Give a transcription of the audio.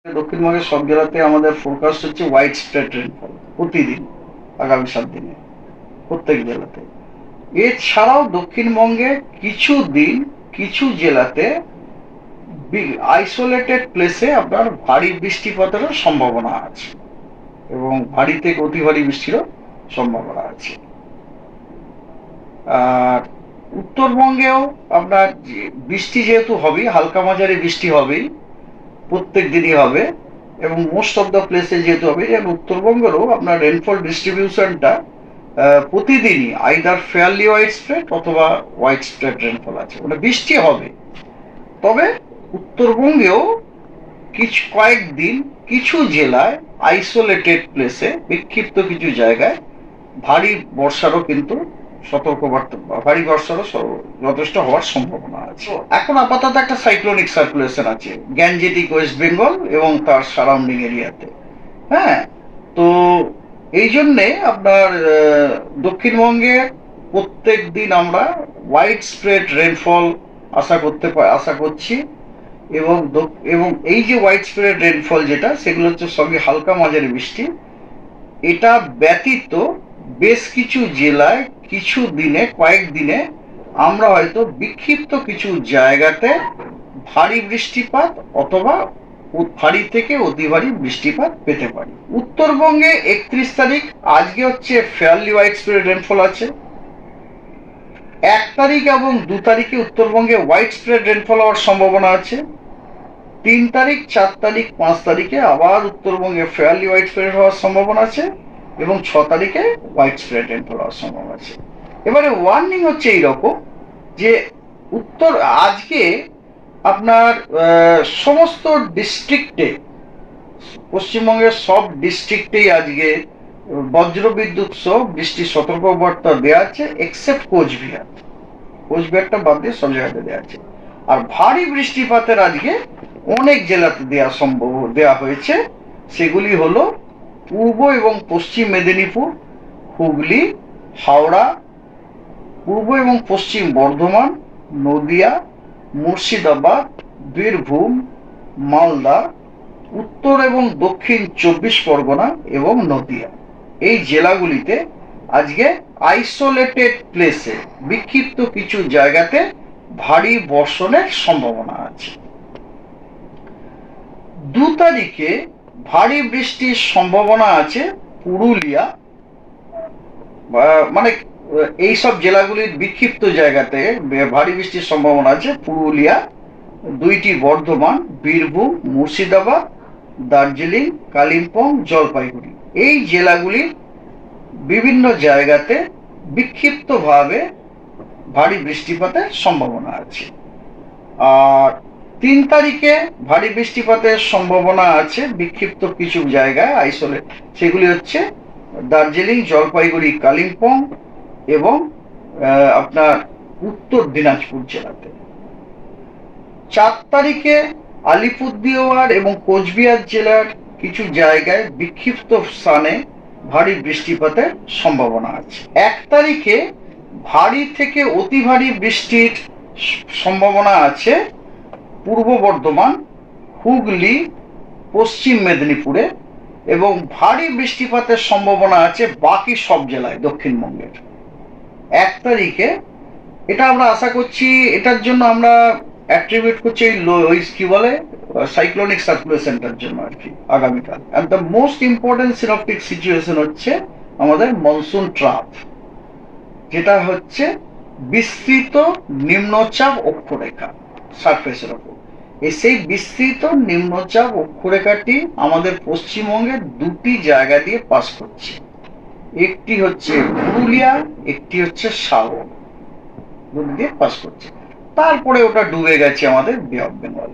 দক্ষিণবঙ্গের সব জেলাতে আমাদের ফোরকাস্ট হচ্ছে হোয়াইট স্প্রেড রেনফল প্রতিদিন, আগামী 7 দিনে প্রত্যেক জেলাতে। এছাড়াও দক্ষিণবঙ্গে কিছু দিন কিছু জেলাতে আইসোলেটেড প্লেসে আপনার ভারী বৃষ্টিপাতেরও সম্ভাবনা আছে এবং ভারী থেকে অতি ভারী বৃষ্টিরও সম্ভাবনা আছে। আর উত্তরবঙ্গেও আপনার বৃষ্টি যেহেতু হবেই, হালকা মাঝারি বৃষ্টি হবেই, প্রত্যেক দিনই হবে এবং মোস্ট অফ দ্য প্লেসে যেহেতু হবে, যেমন উত্তরবঙ্গেরও আপনার রেনফল ডিস্ট্রিবিউশনটা প্রতিদিনই আইদার ফেয়ারলি হোয়াইট স্প্রেড অথবা হোয়াইট স্প্রেড রেনফল আছে, মানে বৃষ্টি হবে। তবে উত্তরবঙ্গেও কয়েকদিন কিছু জেলায় আইসোলেটেড প্লেসে বিক্ষিপ্ত কিছু জায়গায় ভারী বর্ষারও কিন্তু সতর্কবার্তা, ভারী বর্ষারও যথেষ্ট হওয়ার সম্ভাবনা আছে। এখন আপাতত একটা সাইক্লোনিক সার্কুলেশন আছে গ্যাঞ্জেটিক ওয়েস্ট বেঙ্গল এবং তার সারাউন্ডিং এরিয়াতে। হ্যাঁ, তো এই জন্যে আপনার দক্ষিণবঙ্গে প্রত্যেক দিন আমরা হোয়াইট স্প্রেড রেনফল আশা করছি এবং এই যে হোয়াইট স্প্রেড রেনফল যেটা, সেগুলো হচ্ছে সবই হালকা মাঝারি বৃষ্টি। এটা ব্যতীত বেশ কিছু জেলায় কিছু দিনে, কয়েকদিনে আমরা হয়তো বিক্ষিপ্ত কিছু জায়গাতে ভারী বৃষ্টিপাত অথবা ভারী থেকে অতি ভারী বৃষ্টিপাত পেতে পারি। উত্তরবঙ্গে 31 তারিখ, আজকে হচ্ছে ফেয়ারলি হোয়াইট স্প্রেড রেনফল আছে। 1 তারিখ এবং 2 তারিখে উত্তরবঙ্গে হোয়াইট স্প্রেড রেনফল হওয়ার সম্ভাবনা আছে। 3 তারিখ, 4 তারিখ, 5 তারিখে আবার উত্তরবঙ্গে ফেয়ারলি হোয়াইট স্প্রেড হওয়ার সম্ভাবনা আছে এবং 6 তারিখে হোয়াইট স্প্রেড রেনফল হওয়ার সম্ভাবনা আছে। এবারে ওয়ার্নিং হচ্ছে এইরকম যে আজকে আপনার সমস্ত ডিস্ট্রিক্টে, পশ্চিমবঙ্গের সব ডিস্ট্রিক্টেই আজকে বজ্রবিদ্যুৎ সহ বৃষ্টির সতর্কবার্তা দেওয়া আছে, এক্সেপ্ট কোচবিহারটা বাদ দিয়ে সব জায়গাতে দেওয়া আছে। আর ভারী বৃষ্টিপাতের আজকে অনেক জেলাতে দেওয়া হয়েছে। সেগুলি হলো পূর্ব এবং পশ্চিম মেদিনীপুর, হুগলি, হাওড়া, পূর্ব এবং পশ্চিম বর্ধমান, নদিয়া, মুর্শিদাবাদ, বীরভূম, মালদা, উত্তর এবং দক্ষিণ 24 পরগনা এবং নদিয়া। এই জেলাগুলিতে আজকে আইসোলেটেড প্লেসে বিক্ষিপ্ত কিছু জায়গাতে ভারী বর্ষণের সম্ভাবনা আছে। 2 তারিখে ভারী বৃষ্টির সম্ভাবনা আছে পুরুলিয়া, মানে এইসব জেলাগুলির বিক্ষিপ্ত জায়গাতে ভারী বৃষ্টির সম্ভাবনা আছে পুরুলিয়া, 2টি বর্ধমান, বীরভূম, মুর্শিদাবাদ, দার্জিলিং, কালিম্পং, জলপাইগুড়ি। এই জেলাগুলির বিভিন্ন জায়গাতে বিক্ষিপ্তভাবে ভারী বৃষ্টিপাতের সম্ভাবনা আছে। আর 3 তারিখে ভারী বৃষ্টিপাতের সম্ভাবনা আছে বিক্ষিপ্ত কিছু জায়গায় আইসোলেট, সেগুলি হচ্ছে দার্জিলিং, জলপাইগুড়ি, কালিম্পং এবং আপনার উত্তর দিনাজপুর জেলাতে। 4 তারিখে আলিপুরদুয়ার এবং কোচবিহার জেলার কিছু জায়গায় বিক্ষিপ্ত স্থানে ভারী বৃষ্টিপাতের সম্ভাবনা আছে। 1 তারিখে ভারী থেকে অতি ভারী বৃষ্টির সম্ভাবনা আছে পূর্ব বর্ধমান, হুগলি, পশ্চিম মেদিনীপুরে এবং ভারী বৃষ্টিপাতের সম্ভাবনা আছে বাকি সব জেলায় দক্ষিণবঙ্গের। 1 তারিখে এটা আমরা আশা করছি, এটার জন্য আমরা অ্যাট্রিবিউট করছি কি বলে সাইক্লোনিক সার্কুলেশনটার জন্য আর কি আগামীকাল। And the most important synoptic situation হচ্ছে আমাদের মনসুন ট্রাফ, যেটা হচ্ছে বিস্তৃত নিম্নচাপ অক্ষরেখা সারফেসের ওপর। সেই বিস্তৃত নিম্নচাপ অক্ষরেখাটি আমাদের পশ্চিমবঙ্গের 2টি জায়গা দিয়ে পাস করছে, একটি হচ্ছে পুরুলিয়া, একটি হচ্ছে সাগর দিয়ে পাস করছে। তারপরে ওটা ডুবে গেছে আমাদের বে অফ বেঙ্গল।